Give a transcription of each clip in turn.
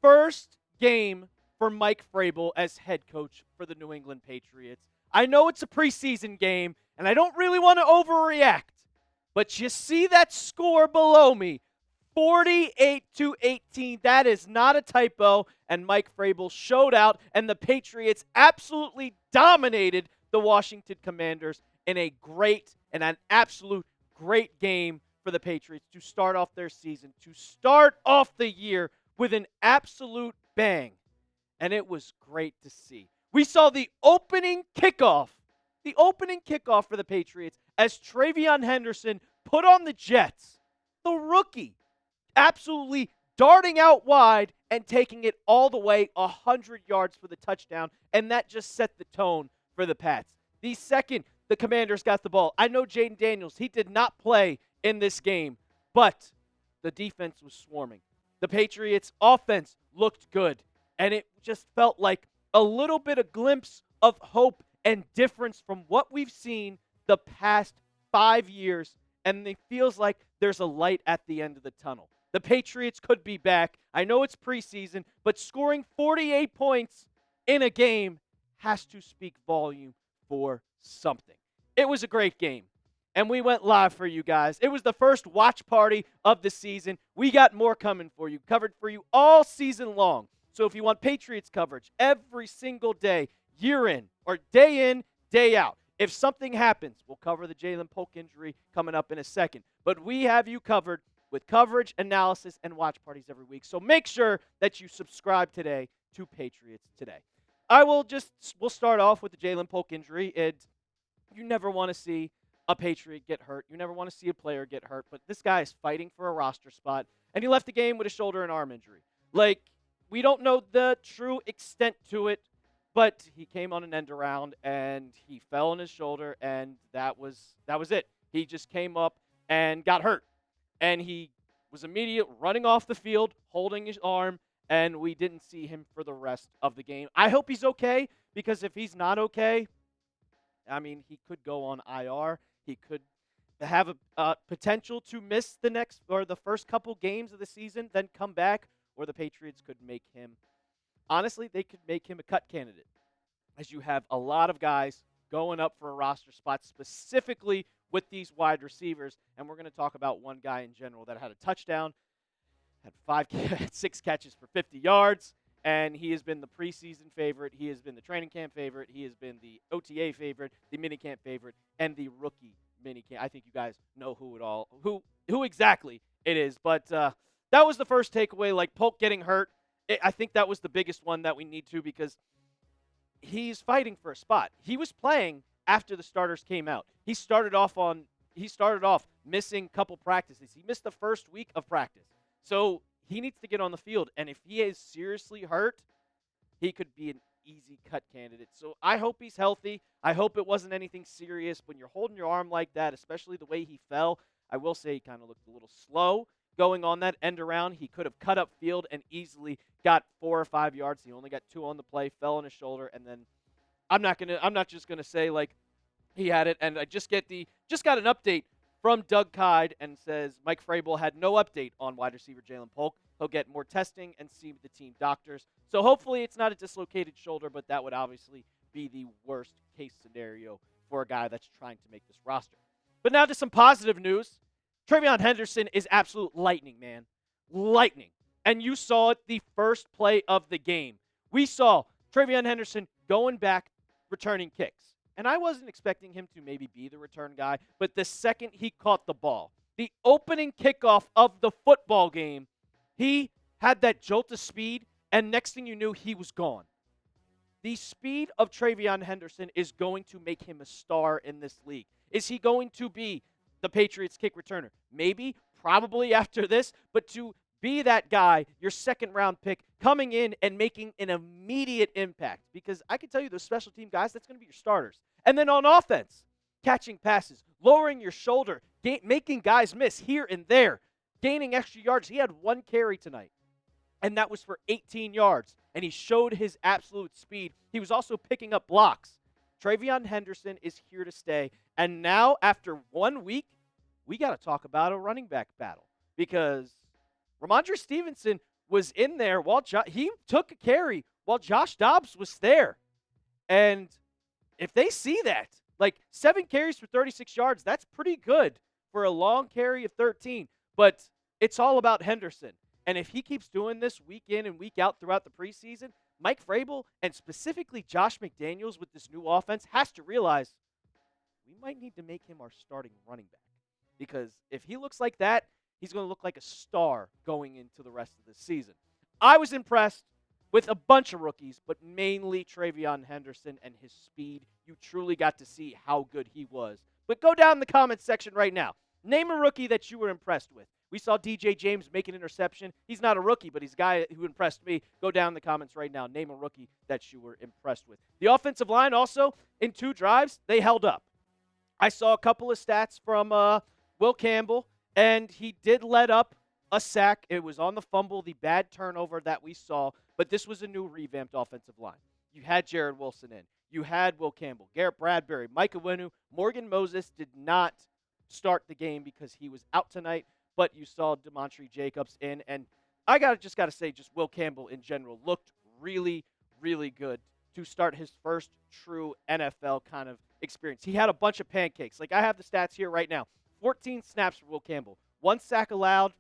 first game for Mike Vrabel as head coach for the New England Patriots. I know it's a preseason game, and I don't really want to overreact, but you see that score below me, 48-18. That is not a typo, and Mike Vrabel showed out, and the Patriots absolutely dominated the Washington Commanders in an absolute great game for the Patriots to start off their season, to start off the year with an absolute bang. And it was great to see. We saw the opening kickoff for the Patriots as TreVeyon Henderson put on the Jets. The rookie absolutely darting out wide and taking it all the way 100 yards for the touchdown, and that just set the tone for the Pats. The second the Commanders got the ball, I know Jaden Daniels, he did not play in this game, but the defense was swarming. The Patriots' offense looked good, and it just felt like a little bit of glimpse of hope and difference from what we've seen the past 5 years, and it feels like there's a light at the end of the tunnel. The Patriots could be back. I know it's preseason, but scoring 48 points in a game has to speak volume for something. It was a great game, and we went live for you guys. It was the first watch party of the season. We got more coming for you, covered for you all season long. So if you want Patriots coverage every single day, year in, or day in, day out, if something happens, we'll cover the Ja'Lynn Polk injury coming up in a second. But we have you covered with coverage, analysis, and watch parties every week. So make sure that you subscribe today to Patriots Today. We'll start off with the Ja'Lynn Polk injury. You never want to see a Patriot get hurt. You never want to see a player get hurt. But this guy is fighting for a roster spot, and he left the game with a shoulder and arm injury. We don't know the true extent to it, but he came on an end around, and he fell on his shoulder, and that was it. He just came up and got hurt. And he was immediately running off the field, holding his arm, and we didn't see him for the rest of the game. I hope he's okay, because if he's not okay, he could go on IR. He could have a potential to miss the first couple games of the season, then come back, or the Patriots could make him, honestly, they could make him a cut candidate, as you have a lot of guys going up for a roster spot, specifically with these wide receivers. And we're going to talk about one guy in general that had a touchdown, had 6 catches for 50 yards, and he has been the preseason favorite. He has been the training camp favorite. He has been the OTA favorite, the minicamp favorite, and the rookie minicamp. I think you guys know who exactly it is. But that was the first takeaway. Like Polk getting hurt, I think that was the biggest one that we need to, because he's fighting for a spot. He was playing after the starters came out. He started off missing a couple practices. He missed the first week of practice. So he needs to get on the field. And if he is seriously hurt, he could be an easy cut candidate. So I hope he's healthy. I hope it wasn't anything serious. When you're holding your arm like that, especially the way he fell, I will say he kind of looked a little slow going on that end around. He could have cut up field and easily got 4 or 5 yards. He only got 2 on the play, fell on his shoulder, and then I'm not just gonna say like he had it. And I just got an update from Doug Kyde, and says Mike Vrabel had no update on wide receiver Ja'Lynn Polk. He'll get more testing and see the team doctors. So hopefully it's not a dislocated shoulder, but that would obviously be the worst case scenario for a guy that's trying to make this roster. But now to some positive news. TreVeyon Henderson is absolute lightning, man. Lightning. And you saw it the first play of the game. We saw TreVeyon Henderson going back, returning kicks. And I wasn't expecting him to maybe be the return guy, but the second he caught the ball, the opening kickoff of the football game, he had that jolt of speed, and next thing you knew, he was gone. The speed of TreVeyon Henderson is going to make him a star in this league. Is he going to be the Patriots kick returner? Maybe, probably after this, but to be that guy, your second-round pick, coming in and making an immediate impact. Because I can tell you, those special team guys, that's going to be your starters. And then on offense, catching passes, lowering your shoulder, making guys miss here and there, gaining extra yards. He had 1 carry tonight, and that was for 18 yards. And he showed his absolute speed. He was also picking up blocks. TreVeyon Henderson is here to stay. And now, after 1 week, we got to talk about a running back battle. Because Rhamondre Stevenson was in there while he took a carry while Josh Dobbs was there. And if they see that, like 7 carries for 36 yards, that's pretty good for a long carry of 13. But it's all about Henderson. And if he keeps doing this week in and week out throughout the preseason, Mike Vrabel and specifically Josh McDaniels with this new offense has to realize we might need to make him our starting running back. Because if he looks like that, he's going to look like a star going into the rest of the season. I was impressed with a bunch of rookies, but mainly TreVeyon Henderson and his speed. You truly got to see how good he was. But go down in the comments section right now. Name a rookie that you were impressed with. We saw DJ James make an interception. He's not a rookie, but he's a guy who impressed me. Go down in the comments right now. Name a rookie that you were impressed with. The offensive line also, in 2 drives, they held up. I saw a couple of stats from Will Campbell, and he did let up a sack. It was on the fumble, the bad turnover that we saw, but this was a new revamped offensive line. You had Jared Wilson in. You had Will Campbell, Garrett Bradbury, Micah Winu. Morgan Moses did not start the game because he was out tonight, but you saw Demontre Jacobs in, and I just got to say, just Will Campbell in general looked really, really good to start his first true NFL kind of experience. He had a bunch of pancakes. Like, I have the stats here right now. 14 snaps for Will Campbell. 1 sack allowed.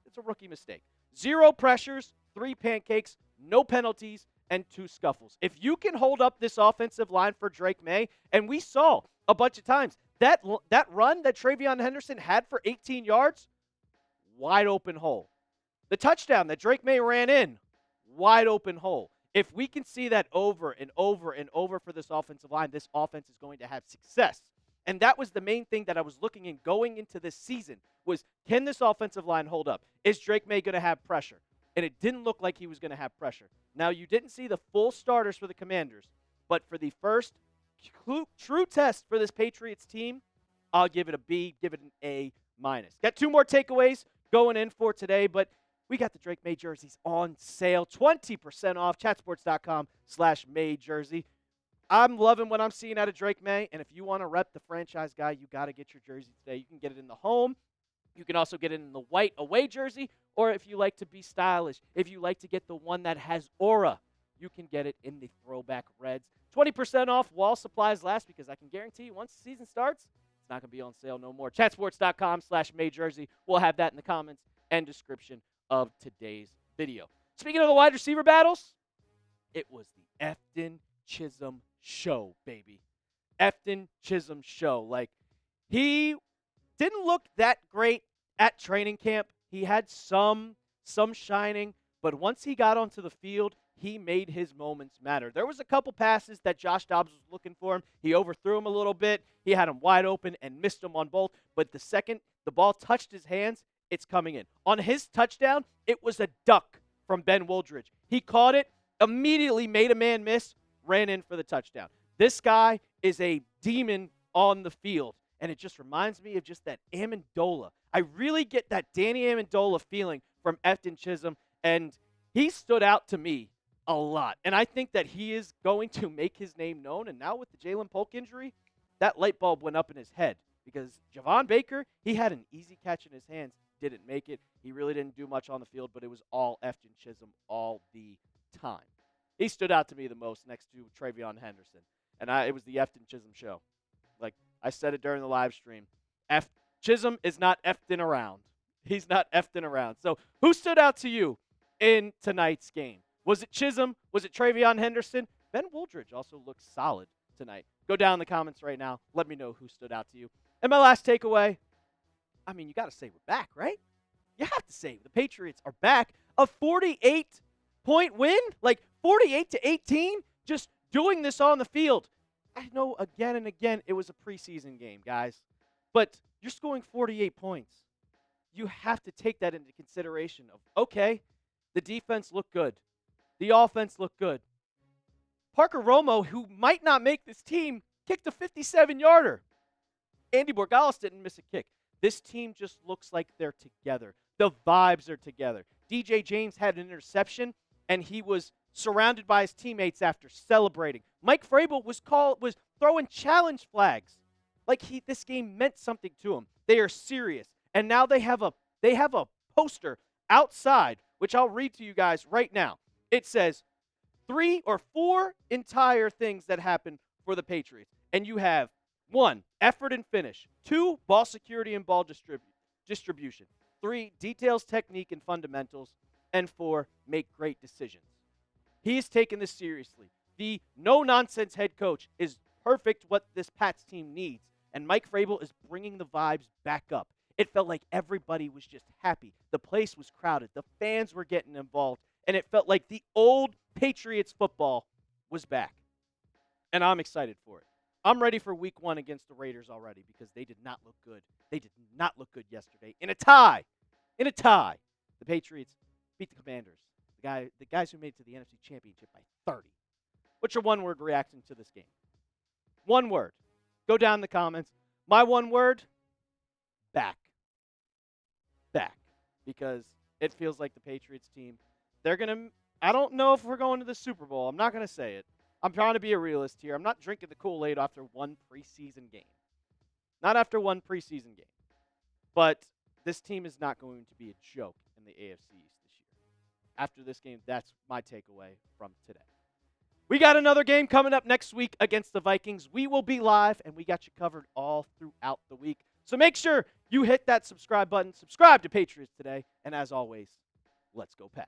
It's a rookie mistake. 0 pressures, 3 pancakes, no penalties, and 2 scuffles. If you can hold up this offensive line for Drake Maye, and we saw a bunch of times, that run that TreVeyon Henderson had for 18 yards, wide open hole. The touchdown that Drake Maye ran in, wide open hole. If we can see that over and over and over for this offensive line, this offense is going to have success. And that was the main thing that I was looking in going into this season was, can this offensive line hold up? Is Drake Maye going to have pressure? And it didn't look like he was going to have pressure. Now, you didn't see the full starters for the Commanders, but for the first true test for this Patriots team, I'll give it a B, give it an A-. Got 2 more takeaways going in for today, but we got the Drake Maye jerseys on sale, 20% off, chatsports.com/Maye jersey. I'm loving what I'm seeing out of Drake Maye, and if you want to rep the franchise guy, you got to get your jersey today. You can get it in the home. You can also get it in the white away jersey, or if you like to be stylish, if you like to get the one that has aura, you can get it in the throwback reds. 20% off while supplies last, because I can guarantee you once the season starts, it's not going to be on sale no more. Chatsports.com/Maye jersey. We'll have that in the comments and description of today's video. Speaking of the wide receiver battles, it was the Efton Chism show, baby. Efton Chism show. Like, he didn't look that great at training camp. He had some shining, but once he got onto the field, he made his moments matter. There was a couple passes that Josh Dobbs was looking for him. He overthrew him a little bit. He had him wide open and missed him on both, but the second the ball touched his hands, it's coming in. On his touchdown, it was a duck from Ben Woldridge. He caught it, immediately made a man miss, ran in for the touchdown. This guy is a demon on the field, and it just reminds me of just that Amendola. I really get that Danny Amendola feeling from Efton Chism, and he stood out to me a lot. And I think that he is going to make his name known, and now with the Ja'Lynn Polk injury, that light bulb went up in his head, because Javon Baker, he had an easy catch in his hands, didn't make it. He really didn't do much on the field, but it was all Efton Chism all the time. He stood out to me the most next to TreVeyon Henderson. And it was the Efton Chism show. Like I said it during the live stream. Chism is not Efton around. He's not Efton around. So who stood out to you in tonight's game? Was it Chism? Was it TreVeyon Henderson? Ben Woldridge also looked solid tonight. Go down in the comments right now. Let me know who stood out to you. And my last takeaway, I mean, you got to say we're back, right? You have to say the Patriots are back. A 48-point win? Like 48-18? Just doing this on the field. I know again and again it was a preseason game, guys. But you're scoring 48 points. You have to take that into consideration of, okay, the defense looked good. The offense looked good. Parker Romo, who might not make this team, kicked a 57-yarder. Andy Borgalis didn't miss a kick. This team just looks like they're together. The vibes are together. DJ James had an interception, and he was surrounded by his teammates after celebrating. Mike Vrabel was throwing challenge flags. Like this game meant something to him. They are serious. And now they have a poster outside which I'll read to you guys right now. It says 3 or 4 entire things that happen for the Patriots. And you have 1, effort and finish. 2, ball security and ball distribution. 3, details, technique, and fundamentals. And 4, make great decisions. He's taken this seriously. The no-nonsense head coach is perfect what this Pats team needs. And Mike Vrabel is bringing the vibes back up. It felt like everybody was just happy. The place was crowded. The fans were getting involved. And it felt like the old Patriots football was back. And I'm excited for it. I'm ready for week 1 against the Raiders already because they did not look good. They did not look good yesterday. In a tie, the Patriots beat the Commanders, the guys who made it to the NFC Championship by 30. What's your one-word reaction to this game? One word. Go down in the comments. My one word, back. Back. Because it feels like the Patriots team, I don't know if we're going to the Super Bowl. I'm not going to say it. I'm trying to be a realist here. I'm not drinking the Kool-Aid after one preseason game. Not after one preseason game. But this team is not going to be a joke in the AFC East this year. After this game, that's my takeaway from today. We got another game coming up next week against the Vikings. We will be live, and we got you covered all throughout the week. So make sure you hit that subscribe button. Subscribe to Patriots Today. And as always, let's go Pats.